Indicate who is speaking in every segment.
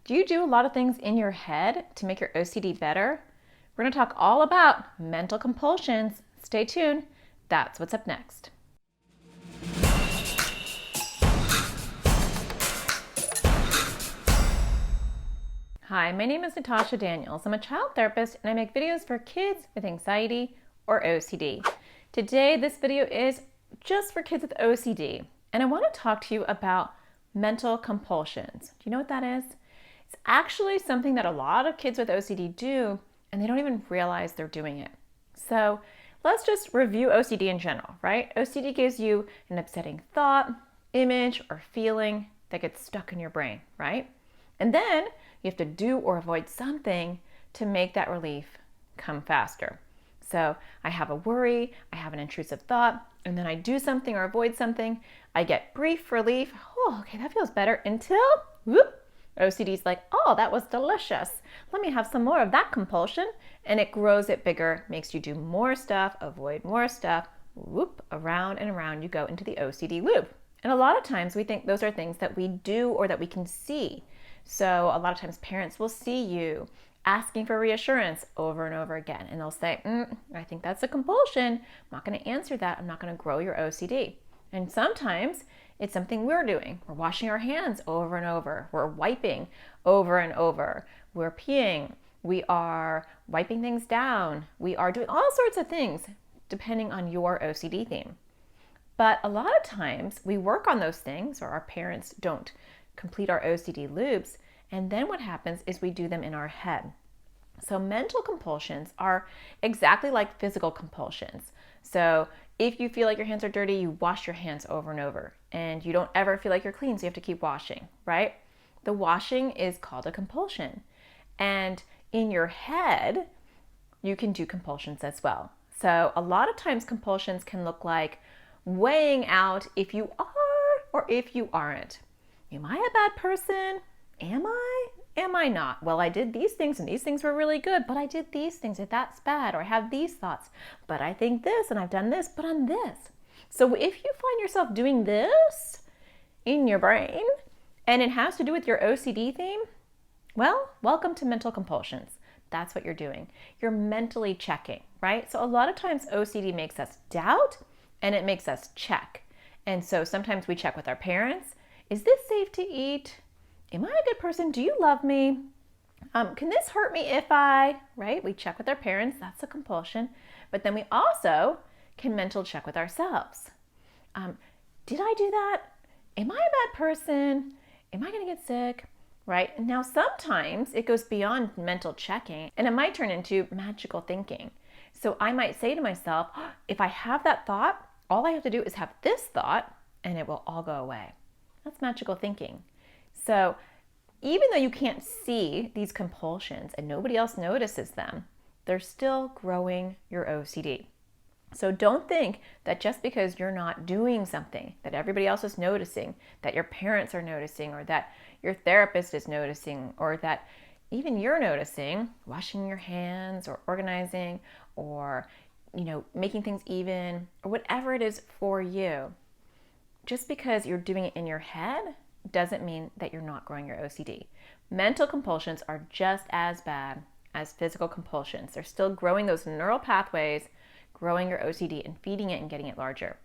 Speaker 1: Do you do a lot of things in your head to make your OCD better? We're going to talk all about mental compulsions. Stay tuned. That's what's up next. Hi, my name is Natasha Daniels. I'm a child therapist and I make videos for kids with anxiety or OCD. Today, this video is just for kids with OCD, and I want to talk to you about mental compulsions. Do you know what that is? It's actually something that a lot of kids with OCD do, and they don't even realize they're doing it. So let's just review OCD in general, right? OCD gives you an upsetting thought, image, or feeling that gets stuck in your brain, right? And then you have to do or avoid something to make that relief come faster. So I have a worry, I have an intrusive thought, and then I do something or avoid something. I get brief relief. Oh, okay, that feels better until, whoop, OCD's like, oh, that was delicious. Let me have some more of that compulsion. And it grows it bigger, makes you do more stuff, avoid more stuff, whoop, around and around you go into the OCD loop. And a lot of times we think those are things that we do or that we can see. So a lot of times parents will see you asking for reassurance over and over again. And they'll say, I think that's a compulsion. I'm not going to answer that. I'm not going to grow your OCD. And sometimes it's something we're doing. We're washing our hands over and over. We're wiping over and over. We're peeing. We are wiping things down. We are doing all sorts of things depending on your OCD theme. But a lot of times we work on those things, or our parents don't complete our OCD loops. And then what happens is we do them in our head. So mental compulsions are exactly like physical compulsions. So if you feel like your hands are dirty, you wash your hands over and over. And you don't ever feel like you're clean, so you have to keep washing, right? The washing is called a compulsion. And in your head, you can do compulsions as well. So a lot of times compulsions can look like weighing out if you are or if you aren't. Am I a bad person? Am I? Am I not? Well, I did these things and these things were really good, but I did these things and that's bad. Or I have these thoughts, but I think this and I've done this, but I'm this. So if you find yourself doing this in your brain and it has to do with your OCD theme, well, welcome to mental compulsions. That's what you're doing. You're mentally checking, right? So a lot of times OCD makes us doubt and it makes us check. And so sometimes we check with our parents. Is this safe to eat? Am I a good person? Do you love me? Can this hurt me if I, right? We check with our parents. That's a compulsion. But then we also can mental check with ourselves. Did I do that? Am I a bad person? Am I going to get sick? Right? Now, sometimes it goes beyond mental checking and it might turn into magical thinking. So I might say to myself, if I have that thought, all I have to do is have this thought and it will all go away. That's magical thinking. So even though you can't see these compulsions and nobody else notices them, they're still growing your OCD. So don't think that just because you're not doing something that everybody else is noticing, that your parents are noticing, or that your therapist is noticing, or that even you're noticing, washing your hands or organizing or making things even, or whatever it is for you, just because you're doing it in your head doesn't mean that you're not growing your OCD. Mental compulsions are just as bad as physical compulsions. They're still growing those neural pathways, growing your OCD and feeding it and getting it larger.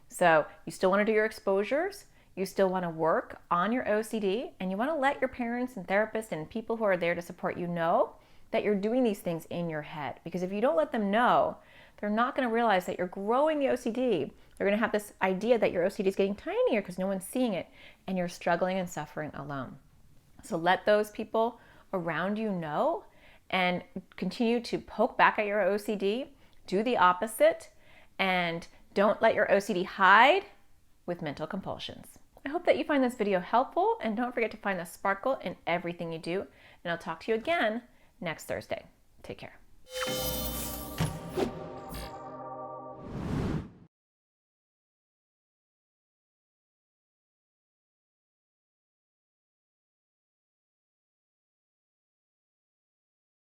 Speaker 1: So you still want to do your exposures, you still want to work on your OCD, and you want to let your parents and therapists and people who are there to support you know that you're doing these things in your head. Because if you don't let them know, they're not going to realize that you're growing the OCD. They're going to have this idea that your OCD is getting tinier because no one's seeing it and you're struggling and suffering alone. So let those people around you know and continue to poke back at your OCD. Do the opposite and don't let your OCD hide with mental compulsions. I hope that you find this video helpful, and don't forget to find the sparkle in everything you do. And I'll talk to you again next Thursday. Take care.